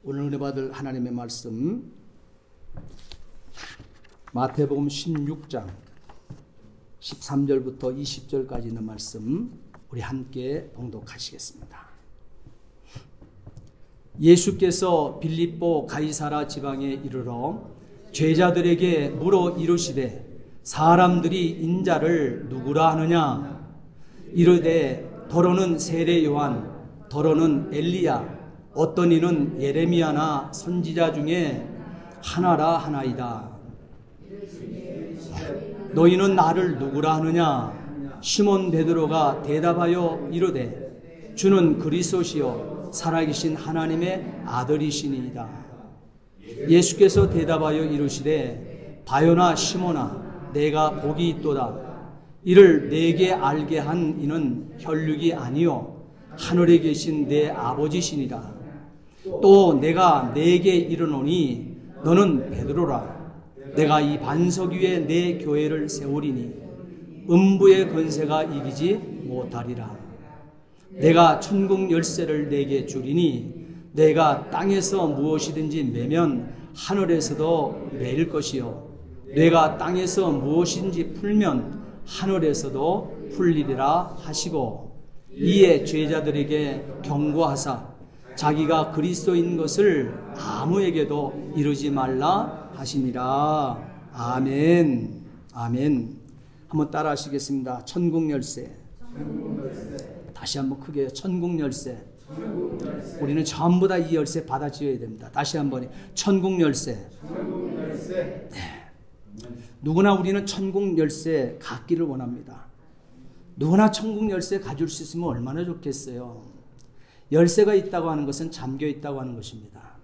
오늘 은혜 받을 하나님의 말씀 마태복음 16장 13절부터 20절까지 있는 말씀 우리 함께 봉독하시겠습니다. 예수께서 빌립보 가이사라 지방에 이르러 제자들에게 물어 이르시되 사람들이 인자를 누구라 하느냐? 이르되 더러는 세례 요한, 더러는 엘리야, 어떤 이는 예레미야나 선지자 중에 하나라 하나이다. 너희는 나를 누구라 하느냐? 시몬 베드로가 대답하여 이르되 주는 그리스도시요 살아계신 하나님의 아들이시니이다. 예수께서 대답하여 이르시되 바요나 시몬아 내가 복이 있도다. 이를 내게 알게 한 이는 혈육이 아니요 하늘에 계신 내 아버지시니라. 또 내가 내게 이르노니 너는 베드로라. 내가 이 반석 위에 내 교회를 세우리니 음부의 권세가 이기지 못하리라. 내가 천국 열쇠를 내게 주리니 내가 땅에서 무엇이든지 매면 하늘에서도 매일 것이요 내가 땅에서 무엇인지 풀면 하늘에서도 풀리리라 하시고 이에 제자들에게 경고하사 자기가 그리스도인 것을 아무에게도 이르지 말라 하시니라. 아멘. 아멘. 한번 따라 하시겠습니다. 천국 열쇠. 다시 한번 크게 천국 열쇠. 우리는 전부 다 이 열쇠 받아지어야 됩니다. 다시 한번 천국 열쇠. 네. 누구나 우리는 천국 열쇠 갖기를 원합니다. 누구나 천국 열쇠 가질 수 있으면 얼마나 좋겠어요. 열쇠가 있다고 하는 것은 잠겨 있다고 하는 것입니다.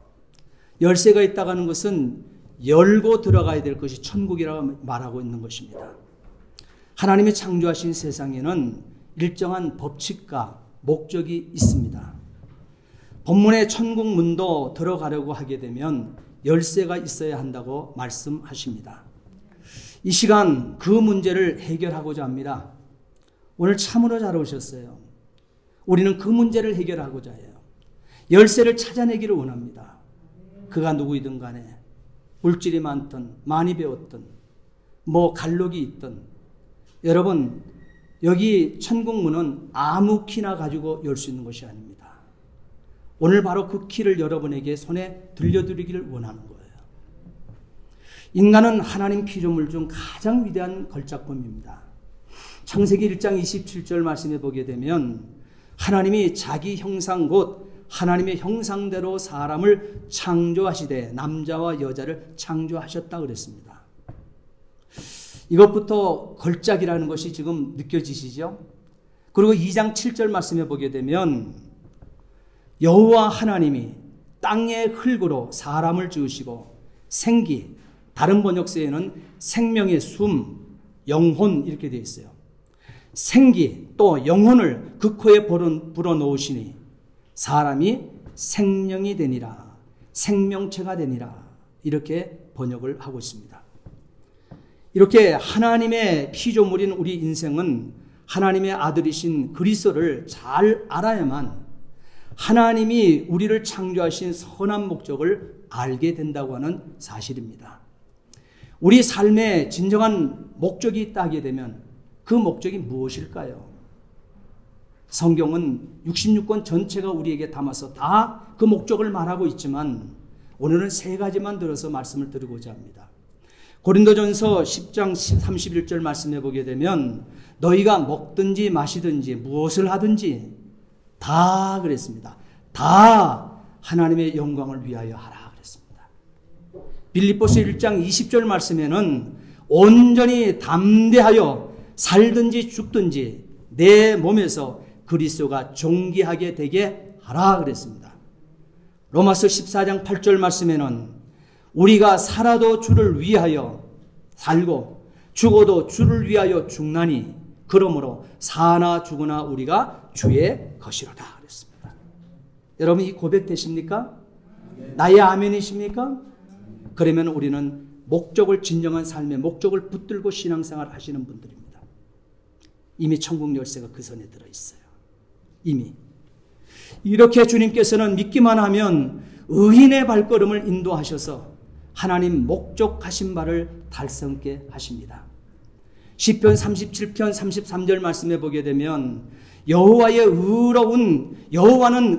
열쇠가 있다고 하는 것은 열고 들어가야 될 것이 천국이라고 말하고 있는 것입니다. 하나님이 창조하신 세상에는 일정한 법칙과 목적이 있습니다. 본문의 천국 문도 들어가려고 하게 되면 열쇠가 있어야 한다고 말씀하십니다. 이 시간 그 문제를 해결하고자 합니다. 오늘 참으로 잘 오셨어요. 우리는 그 문제를 해결하고자 해요. 열쇠를 찾아내기를 원합니다. 그가 누구이든 간에 물질이 많든 많이 배웠든 갈록이 있든 여러분 여기 천국문은 아무 키나 가지고 열 수 있는 것이 아닙니다. 오늘 바로 그 키를 여러분에게 손에 들려드리기를 원하는 거예요. 인간은 하나님 피조물 중 가장 위대한 걸작품입니다. 창세기 1장 27절 말씀에 보게 되면 하나님이 자기 형상 곧 하나님의 형상대로 사람을 창조하시되 남자와 여자를 창조하셨다 그랬습니다. 이것부터 걸작이라는 것이 지금 느껴지시죠? 그리고 2장 7절 말씀에 보게 되면 여호와 하나님이 땅의 흙으로 사람을 지으시고 생기, 다른 번역서에는 생명의 숨, 영혼 이렇게 되어 있어요. 생기 또 영혼을 그 코에 불어넣으시니 사람이 생명이 되니라, 생명체가 되니라 이렇게 번역을 하고 있습니다. 이렇게 하나님의 피조물인 우리 인생은 하나님의 아들이신 그리스도를 잘 알아야만 하나님이 우리를 창조하신 선한 목적을 알게 된다고 하는 사실입니다. 우리 삶에 진정한 목적이 있다 하게 되면 그 목적이 무엇일까요? 성경은 66권 전체가 우리에게 담아서 다 그 목적을 말하고 있지만 오늘은 세 가지만 들어서 말씀을 드리고자 합니다. 고린도전서 10장 31절 말씀해 보게 되면 너희가 먹든지 마시든지 무엇을 하든지 다 그랬습니다. 다 하나님의 영광을 위하여 하라 그랬습니다. 빌립보서 1장 20절 말씀에는 온전히 담대하여 살든지 죽든지 내 몸에서 그리스도가 존귀하게 되게 하라 그랬습니다. 로마서 14장 8절 말씀에는 우리가 살아도 주를 위하여 살고 죽어도 주를 위하여 죽나니 그러므로 사나 죽으나 우리가 주의 것이로다 그랬습니다. 여러분 이 고백 되십니까? 나의 아멘이십니까? 그러면 우리는 목적을 진정한 삶의 목적을 붙들고 신앙생활 하시는 분들입니다. 이미 천국 열쇠가 그 손에 들어있어요. 이미. 이렇게 주님께서는 믿기만 하면 의인의 발걸음을 인도하셔서 하나님 목적하신 바를 달성케 하십니다. 시편 37편 33절 말씀에 보게 되면 여호와는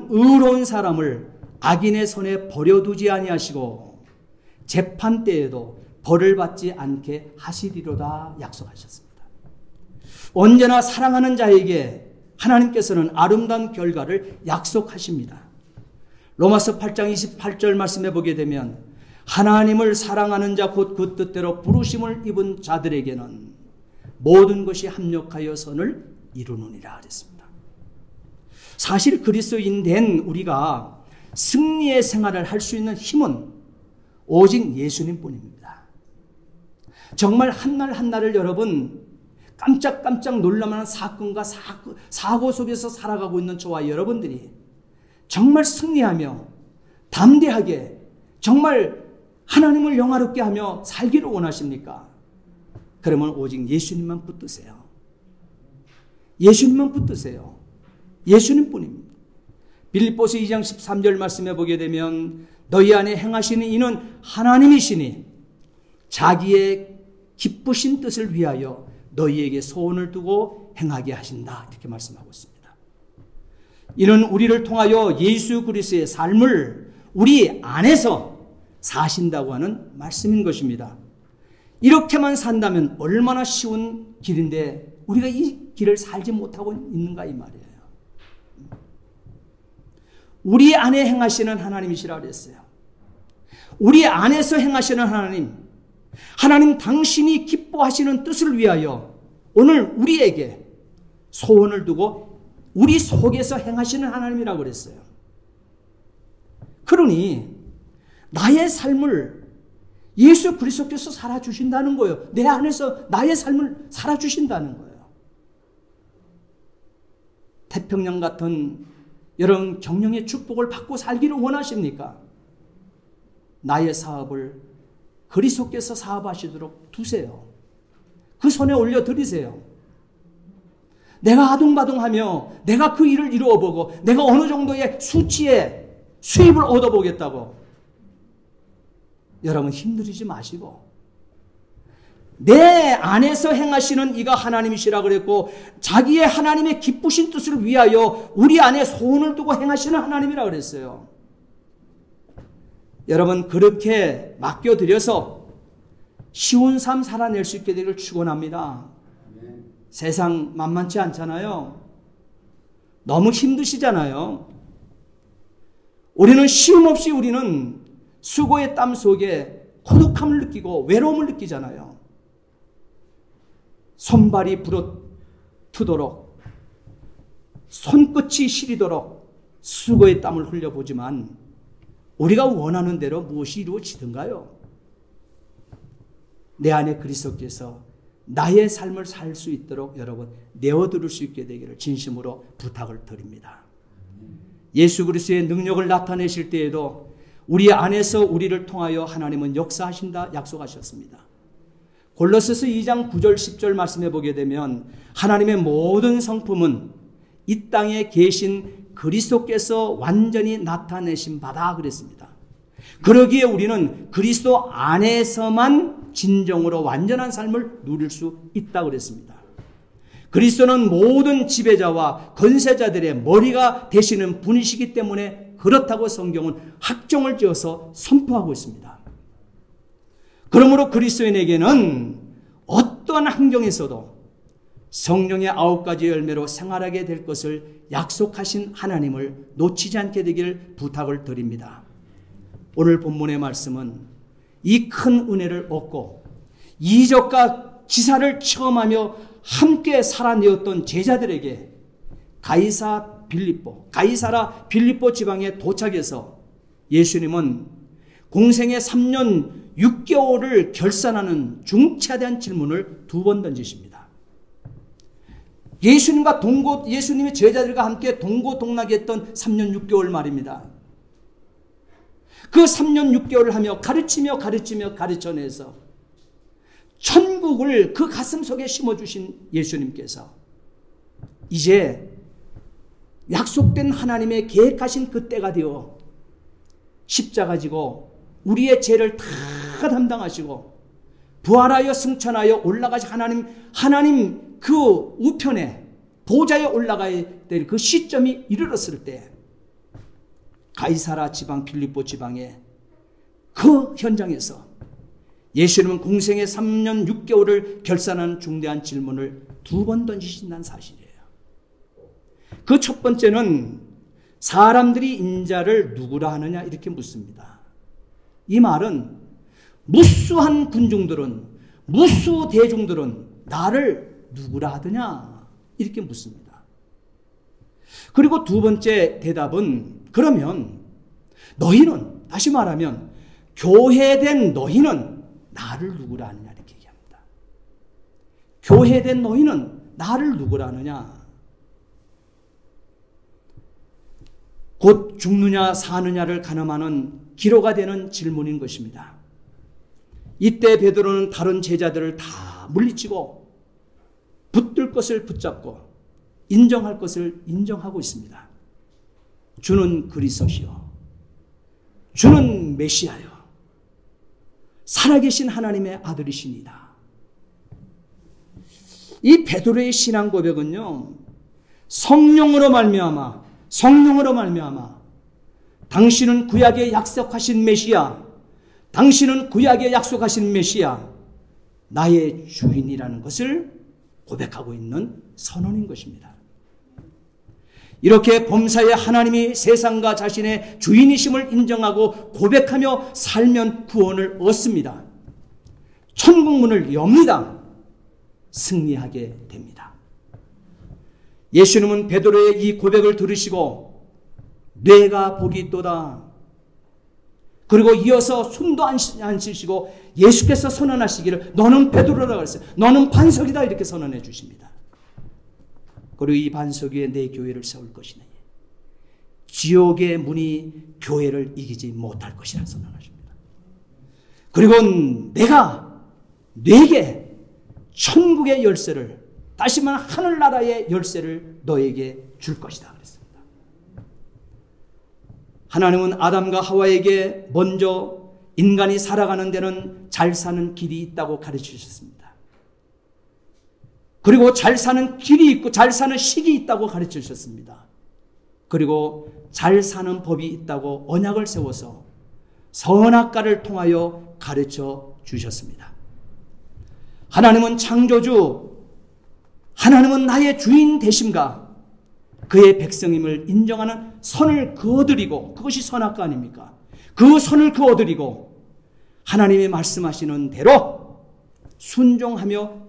의로운 사람을 악인의 손에 버려두지 아니하시고 재판 때에도 벌을 받지 않게 하시리로다 약속하셨습니다. 언제나 사랑하는 자에게 하나님께서는 아름다운 결과를 약속하십니다. 로마서 8장 28절 말씀에 보게 되면 하나님을 사랑하는 자 곧 그 뜻대로 부르심을 입은 자들에게는 모든 것이 합력하여 선을 이루느니라 그랬습니다. 사실 그리스도인 된 우리가 승리의 생활을 할 수 있는 힘은 오직 예수님 뿐입니다. 정말 한날 한날을 여러분 깜짝깜짝 놀랄만한 사건과 사고 속에서 살아가고 있는 저와 여러분들이 정말 승리하며 담대하게 정말 하나님을 영화롭게 하며 살기를 원하십니까? 그러면 오직 예수님만 붙드세요. 예수님만 붙드세요. 예수님뿐입니다. 빌립보서 2장 13절 말씀에 보게 되면 너희 안에 행하시는 이는 하나님이시니 자기의 기쁘신 뜻을 위하여 너희에게 소원을 두고 행하게 하신다. 이렇게 말씀하고 있습니다. 이는 우리를 통하여 예수 그리스도의 삶을 우리 안에서 사신다고 하는 말씀인 것입니다. 이렇게만 산다면 얼마나 쉬운 길인데 우리가 이 길을 살지 못하고 있는가 이 말이에요. 우리 안에 행하시는 하나님이시라 그랬어요. 우리 안에서 행하시는 하나님 당신이 기뻐하시는 뜻을 위하여 오늘 우리에게 소원을 두고 우리 속에서 행하시는 하나님이라고 그랬어요. 그러니 나의 삶을 예수 그리스도께서 살아주신다는 거예요. 내 안에서 나의 삶을 살아주신다는 거예요. 태평양 같은 여러분 경영의 축복을 받고 살기를 원하십니까? 나의 사업을 그리스도께서 사업하시도록 두세요. 그 손에 올려드리세요. 내가 아둥바둥하며 내가 그 일을 이루어보고 내가 어느 정도의 수치의 수입을 얻어보겠다고 여러분 힘들이지 마시고 내 안에서 행하시는 이가 하나님이시라 그랬고 자기의 하나님의 기쁘신 뜻을 위하여 우리 안에 소원을 두고 행하시는 하나님이라 그랬어요. 여러분 그렇게 맡겨드려서 쉬운 삶 살아낼 수 있게 되기를 축원합니다. 세상 만만치 않잖아요. 너무 힘드시잖아요. 우리는 쉼 없이 우리는 수고의 땀 속에 고독함을 느끼고 외로움을 느끼잖아요. 손발이 부러트도록 손끝이 시리도록 수고의 땀을 흘려보지만 우리가 원하는 대로 무엇이 이루어지든가요? 내 안에 그리스도께서 나의 삶을 살 수 있도록 여러분 내어드릴 수 있게 되기를 진심으로 부탁을 드립니다. 예수 그리스도의 능력을 나타내실 때에도 우리 안에서 우리를 통하여 하나님은 역사하신다 약속하셨습니다. 골로새서 2장 9절 10절 말씀해 보게 되면 하나님의 모든 성품은 이 땅에 계신 그리스도께서 완전히 나타내신 바다 그랬습니다. 그러기에 우리는 그리스도 안에서만 진정으로 완전한 삶을 누릴 수 있다고 그랬습니다. 그리스도는 모든 지배자와 권세자들의 머리가 되시는 분이시기 때문에 그렇다고 성경은 학종을 지어서 선포하고 있습니다. 그러므로 그리스도인에게는 어떠한 환경에서도 성령의 9가지 열매로 생활하게 될 것을 약속하신 하나님을 놓치지 않게 되길 부탁을 드립니다. 오늘 본문의 말씀은 이 큰 은혜를 얻고 이적과 기사를 체험하며 함께 살아내었던 제자들에게 가이사라 빌립보 지방에 도착해서 예수님은 공생의 3년 6개월을 결산하는 중차대한 질문을 2번 던지십니다. 예수님의 제자들과 함께 동고동락했던 3년 6개월 말입니다. 그 3년 6개월을 하며 가르쳐내서 천국을 그 가슴 속에 심어주신 예수님께서 이제 약속된 하나님의 계획하신 그 때가 되어 십자가 지고 우리의 죄를 다 담당하시고 부활하여 승천하여 올라가시 하나님 그 우편에 보좌에 올라가야 될 그 시점이 이르렀을 때 가이사라 지방 빌립보 지방에 그 현장에서 예수님은 공생의 3년 6개월을 결산하는 중대한 질문을 2번 던지신다는 사실이에요. 그 첫 번째는 사람들이 인자를 누구라 하느냐 이렇게 묻습니다. 이 말은 무수한 군중들은 무수 대중들은 나를 누구라 하더냐 이렇게 묻습니다. 그리고 두 번째 대답은 그러면 너희는 다시 말하면 교회된 너희는 나를 누구라 하느냐 이렇게 얘기합니다. 교회된 너희는 나를 누구라 하느냐. 곧 죽느냐 사느냐를 가늠하는 기로가 되는 질문인 것입니다. 이때 베드로는 다른 제자들을 다 물리치고 붙들 것을 붙잡고 인정할 것을 인정하고 있습니다. 주는 그리스도시요 주는 메시아요 살아계신 하나님의 아들이시니다. 이 베드로의 신앙 고백은요, 성령으로 말미암아 당신은 구약에 약속하신 메시아, 당신은 구약에 약속하신 메시아, 나의 주인이라는 것을 고백하고 있는 선언인 것입니다. 이렇게 범사에 하나님이 세상과 자신의 주인이심을 인정하고 고백하며 살면 구원을 얻습니다. 천국문을 엽니다. 승리하게 됩니다. 예수님은 베드로의 이 고백을 들으시고 뇌가 복이 있도다. 그리고 이어서 숨도 안 쉬시고 예수께서 선언하시기를 너는 베드로라고 했어요. 너는 반석이다 이렇게 선언해 주십니다. 그리고 이 반석 위에 내 교회를 세울 것이니 지옥의 문이 교회를 이기지 못할 것이라 선언하십니다. 그리고 내가 네게 천국의 열쇠를, 다시 말하면 하늘나라의 열쇠를 너에게 줄 것이다 그랬습니다. 하나님은 아담과 하와에게 먼저 인간이 살아가는 데는 잘 사는 길이 있다고 가르치셨습니다. 그리고 잘 사는 길이 있고 잘 사는 식이 있다고 가르치셨습니다. 그리고 잘 사는 법이 있다고 언약을 세워서 선악과를 통하여 가르쳐 주셨습니다. 하나님은 창조주, 하나님은 나의 주인 되심과 그의 백성임을 인정하는 선을 그어드리고, 그것이 선악과 아닙니까? 그 선을 그어드리고 하나님이 말씀하시는 대로 순종하면서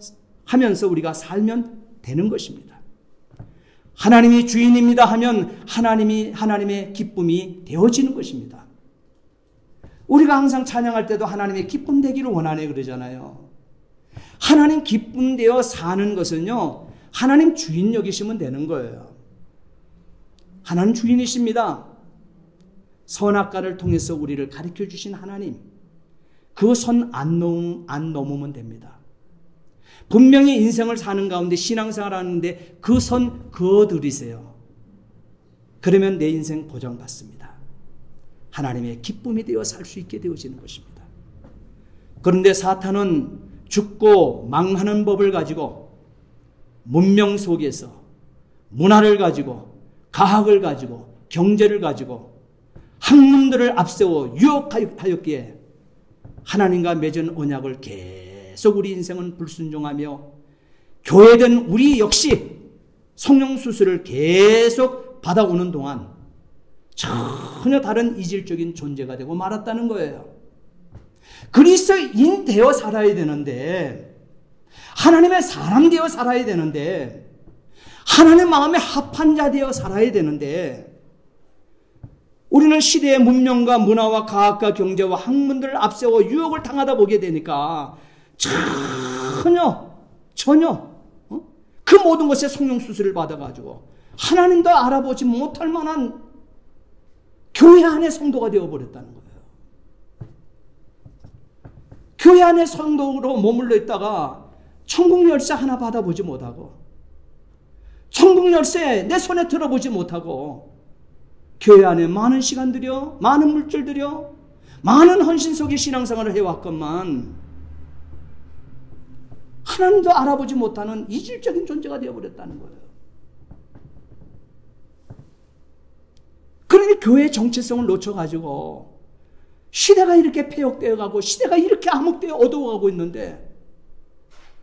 우리가 살면 되는 것입니다. 하나님이 주인입니다 하면 하나님의 기쁨이 되어지는 것입니다. 우리가 항상 찬양할 때도 하나님의 기쁨 되기를 원하네 그러잖아요. 하나님 기쁨 되어 사는 것은요, 하나님 주인 여기시면 되는 거예요. 하나님 주인이십니다. 선악과를 통해서 우리를 가르쳐 주신 하나님, 그 선 안 넘으면 됩니다. 분명히 인생을 사는 가운데 신앙생활 하는데 그 선 그어들이세요. 그러면 내 인생 보장받습니다. 하나님의 기쁨이 되어 살 수 있게 되어지는 것입니다. 그런데 사탄은 죽고 망하는 법을 가지고 문명 속에서 문화를 가지고 가학을 가지고 경제를 가지고 학문들을 앞세워 유혹하였기에 하나님과 맺은 언약을 계속 우리 인생은 불순종하며 교회된 우리 역시 성령 수술을 계속 받아오는 동안 전혀 다른 이질적인 존재가 되고 말았다는 거예요. 그리스도인 되어 살아야 되는데, 하나님의 사람 되어 살아야 되는데, 하나님의 마음에 합한 자 되어 살아야 되는데, 우리는 시대의 문명과 문화와 과학과 경제와 학문들을 앞세워 유혹을 당하다 보게 되니까 전혀 그 모든 것에 성령 수술을 받아가지고 하나님도 알아보지 못할 만한 교회 안의 성도가 되어버렸다는 거예요. 교회 안의 성도로 머물러 있다가 천국 열쇠 하나 받아보지 못하고, 천국 열쇠 내 손에 들어보지 못하고, 교회 안에 많은 시간 들여, 많은 물질 들여, 많은 헌신 속에 신앙생활을 해왔건만 하나님도 알아보지 못하는 이질적인 존재가 되어버렸다는 거예요. 그러니 교회의 정체성을 놓쳐가지고 시대가 이렇게 폐역되어 가고 시대가 이렇게 암흑되어 어두워가고 있는데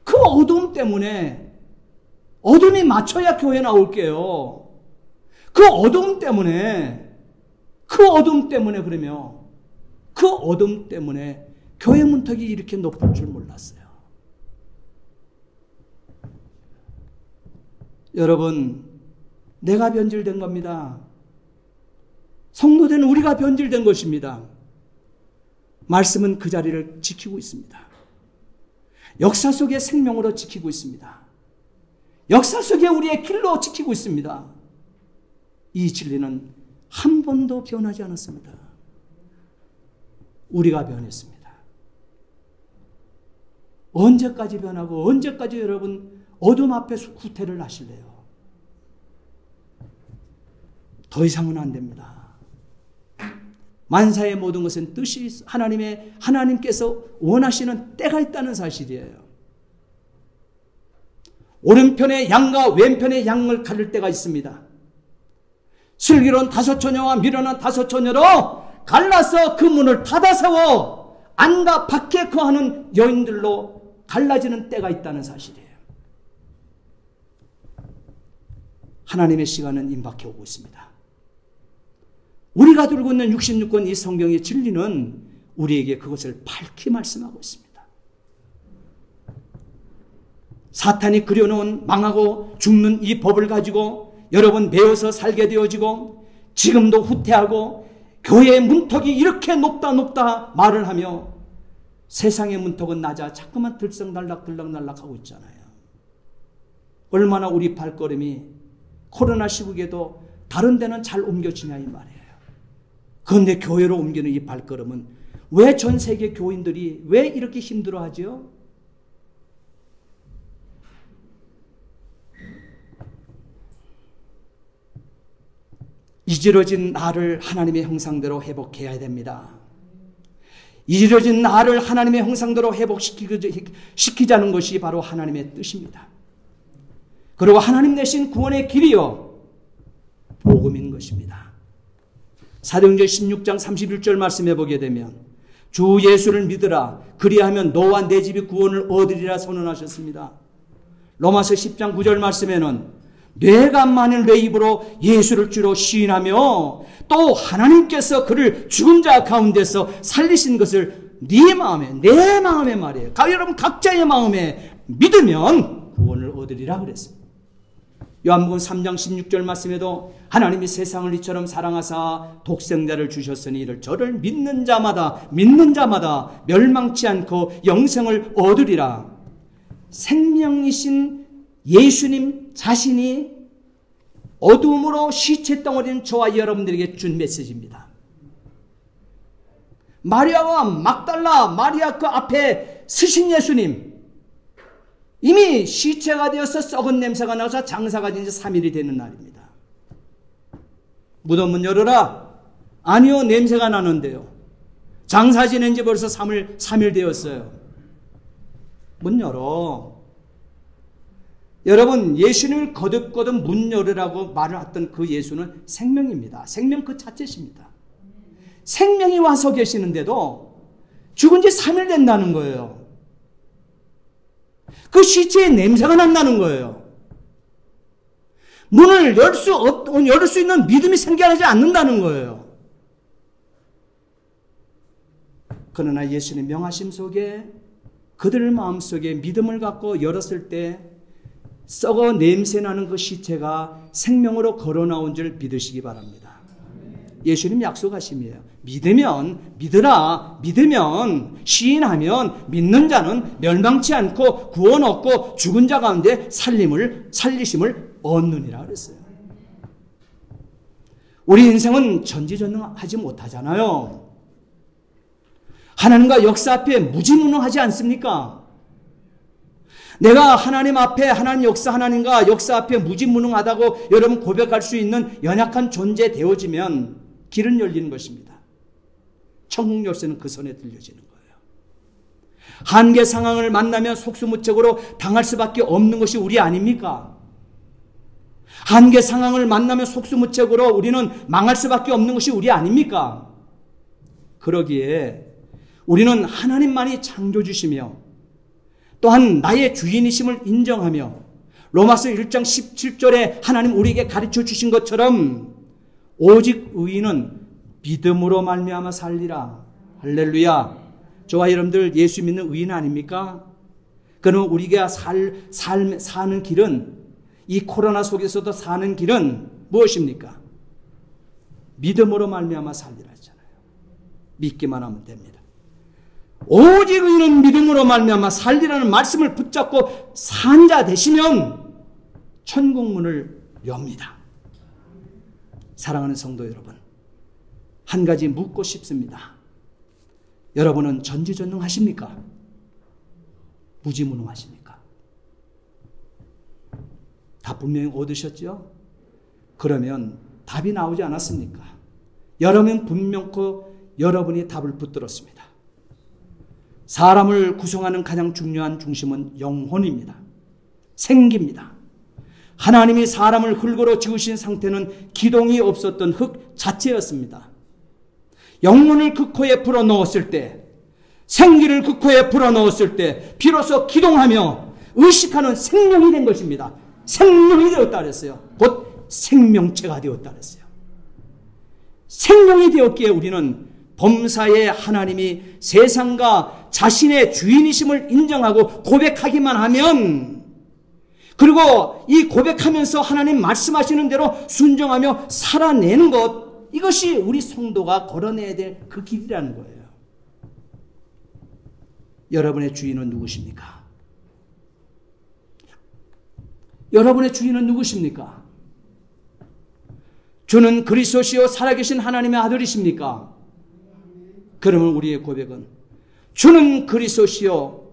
그 어두움 때문에 어둠이 맞춰야 교회 나올게요. 그 어둠 때문에 그러면 그 어둠 때문에 교회 문턱이 이렇게 높을 줄 몰랐어요. 여러분, 내가 변질된 겁니다. 성도된 우리가 변질된 것입니다. 말씀은 그 자리를 지키고 있습니다. 역사 속의 생명으로 지키고 있습니다. 역사 속에 우리의 길로 지키고 있습니다. 이 진리는 한 번도 변하지 않았습니다. 우리가 변했습니다. 언제까지 변하고 언제까지 여러분 어둠 앞에 후퇴를 하실래요? 더 이상은 안 됩니다. 만사의 모든 것은 뜻이 하나님께서 원하시는 때가 있다는 사실이에요. 오른편의 양과 왼편의 양을 가릴 때가 있습니다. 슬기로운 5처녀와 미련한 5처녀로 갈라서 그 문을 닫아 세워 안과 밖에 거하는 여인들로 갈라지는 때가 있다는 사실이에요. 하나님의 시간은 임박해 오고 있습니다. 우리가 들고 있는 66권 이 성경의 진리는 우리에게 그것을 밝히 말씀하고 있습니다. 사탄이 그려놓은 망하고 죽는 이 법을 가지고 여러분 매어서 살게 되어지고 지금도 후퇴하고 교회의 문턱이 이렇게 높다 말을 하며 세상의 문턱은 낮아 자꾸만 들썩날락 하고 있잖아요. 얼마나 우리 발걸음이 코로나 시국에도 다른 데는 잘 옮겨지냐 이 말이에요. 그런데 교회로 옮기는 이 발걸음은 왜 전 세계 교인들이 왜 이렇게 힘들어하죠? 이지러진 나를 하나님의 형상대로 회복해야 됩니다. 이지러진 나를 하나님의 형상대로 회복시키자는 것이 바로 하나님의 뜻입니다. 그리고 하나님 내신 구원의 길이요 복음인 것입니다. 사도행전 16장 31절 말씀해 보게 되면 주 예수를 믿으라 그리하면 너와 내 집이 구원을 얻으리라 선언하셨습니다. 로마서 10장 9절 말씀에는 내가 만일 내 입으로 예수를 주로 시인하며 또 하나님께서 그를 죽은 자 가운데서 살리신 것을 네 마음에 내 마음에 말이에요. 여러분 각자의 마음에 믿으면 구원을 얻으리라 그랬습니다. 요한복음 3장 16절 말씀에도 하나님이 세상을 이처럼 사랑하사 독생자를 주셨으니 이를 저를 믿는 자마다 멸망치 않고 영생을 얻으리라. 생명이신 예수님 자신이 어둠으로 시체 덩어리는 저와 여러분들에게 준 메시지입니다. 마리아와 막달라 마리아 그 앞에 서신 예수님 이미 시체가 되어서 썩은 냄새가 나서 장사가 된 지 3일이 되는 날입니다. 무덤문 열어라. 아니요, 냄새가 나는데요. 장사 지낸 지 벌써 3일 되었어요. 문 열어. 여러분, 예수님을 거듭거듭 문 열으라고 말을 했던 그 예수는 생명입니다. 생명 그 자체십니다. 생명이 와서 계시는데도 죽은 지 3일 된다는 거예요. 그 시체에 냄새가 난다는 거예요. 문을 열 수 있는 믿음이 생겨나지 않는다는 거예요. 그러나 예수님 명하심 속에 그들 마음속에 믿음을 갖고 열었을 때 썩어 냄새나는 그 시체가 생명으로 걸어 나온 줄 믿으시기 바랍니다. 예수님 약속하심이에요. 믿으면 시인하면 믿는 자는 멸망치 않고 구원 얻고 죽은 자 가운데 살리심을 얻느니라 그랬어요. 우리 인생은 전지전능하지 못하잖아요. 하나님과 역사 앞에 무지무능하지 않습니까? 내가 하나님 앞에 하나님 하나님과 역사 앞에 무지무능하다고 여러분 고백할 수 있는 연약한 존재 되어지면 길은 열리는 것입니다. 천국 열쇠는 그 손에 들려지는 거예요. 한계 상황을 만나면 속수무책으로 당할 수밖에 없는 것이 우리 아닙니까? 한계 상황을 만나면 속수무책으로 우리는 망할 수밖에 없는 것이 우리 아닙니까? 그러기에 우리는 하나님만이 창조주시며 또한 나의 주인이심을 인정하며 로마서 1장 17절에 하나님 우리에게 가르쳐 주신 것처럼 오직 의인은 믿음으로 말미암아 살리라. 할렐루야. 저와 여러분들 예수 믿는 의인 아닙니까? 그러면 우리가 사는 길은, 이 코로나 속에서도 사는 길은 무엇입니까? 믿음으로 말미암아 살리라 했잖아요. 믿기만 하면 됩니다. 오직 의인은 믿음으로 말미암아 살리라는 말씀을 붙잡고 산 자 되시면 천국 문을 엽니다. 사랑하는 성도 여러분, 한 가지 묻고 싶습니다. 여러분은 전지전능하십니까? 무지무능하십니까? 답 분명히 얻으셨죠? 그러면 답이 나오지 않았습니까? 여러분 분명코 여러분이 답을 붙들었습니다. 사람을 구성하는 가장 중요한 중심은 영혼입니다. 생기입니다. 하나님이 사람을 흙으로 지으신 상태는 기동이 없었던 흙 자체였습니다. 영혼을 그 코에 불어넣었을 때, 생기를 그 코에 불어넣었을 때 비로소 기동하며 의식하는 생명이 된 것입니다. 생명이 되었다 그랬어요. 곧 생명체가 되었다 그랬어요. 생명이 되었기에 우리는 범사에 하나님이 세상과 자신의 주인이심을 인정하고 고백하기만 하면, 그리고 이 고백하면서 하나님 말씀하시는 대로 순종하며 살아내는 것, 이것이 우리 성도가 걸어내야 될 그 길이라는 거예요. 여러분의 주인은 누구십니까? 여러분의 주인은 누구십니까? 주는 그리스도시요 살아계신 하나님의 아들이십니까? 그러면 우리의 고백은 주는 그리스도시요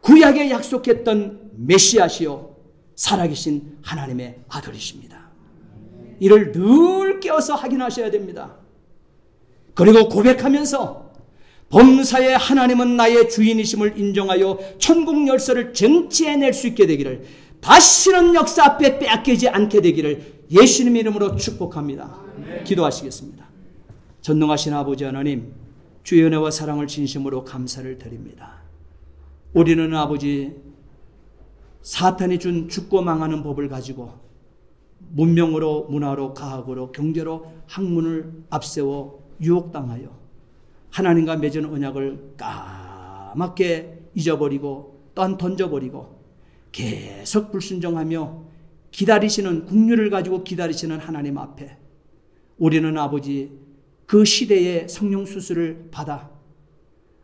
구약에 약속했던 메시아시요 살아계신 하나님의 아들이십니다. 이를 늘 깨어서 확인하셔야 됩니다. 그리고 고백하면서 범사에 하나님은 나의 주인이심을 인정하여 천국 열쇠를 쟁취해낼 수 있게 되기를, 다시는 역사 앞에 빼앗기지 않게 되기를 예수님 이름으로 축복합니다. 기도하시겠습니다. 전능하신 아버지 하나님, 주의 은혜와 사랑을 진심으로 감사를 드립니다. 우리는 아버지 사탄이 준 죽고 망하는 법을 가지고 문명으로, 문화로, 과학으로, 경제로 학문을 앞세워 유혹당하여 하나님과 맺은 언약을 까맣게 잊어버리고 또한 던져버리고 계속 불순종하며 기다리시는, 국률을 가지고 기다리시는 하나님 앞에 우리는 아버지 그 시대의 성령 수술을 받아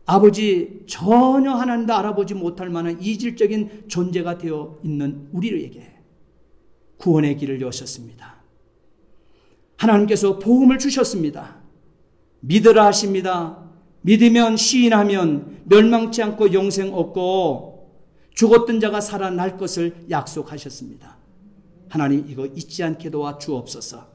아버지 전혀 하나님도 알아보지 못할 만한 이질적인 존재가 되어 있는 우리에게 구원의 길을 여셨습니다. 하나님께서 복음을 주셨습니다. 믿으라 하십니다. 믿으면 시인하면 멸망치 않고 영생 얻고 죽었던 자가 살아날 것을 약속하셨습니다. 하나님 이거 잊지 않게 도와 주옵소서.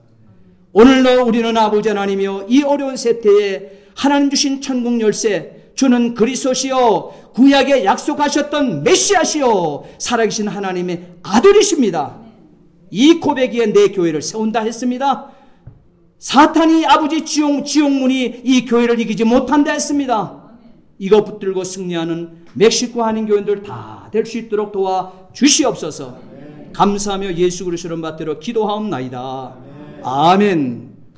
오늘도 우리는 아버지 하나님이여 이 어려운 세태에 하나님 주신 천국 열쇠, 주는 그리스도시요 구약에 약속하셨던 메시아시요 살아계신 하나님의 아들이십니다. 이 고백에 내 교회를 세운다 했습니다. 사탄이 아버지 지옥문이 이 교회를 이기지 못한다 했습니다. 이거 붙들고 승리하는 멕시코 한인교인들 다 될 수 있도록 도와 주시옵소서. 감사하며 예수 그리스도의 이름 받들어 기도하옵나이다. 아멘.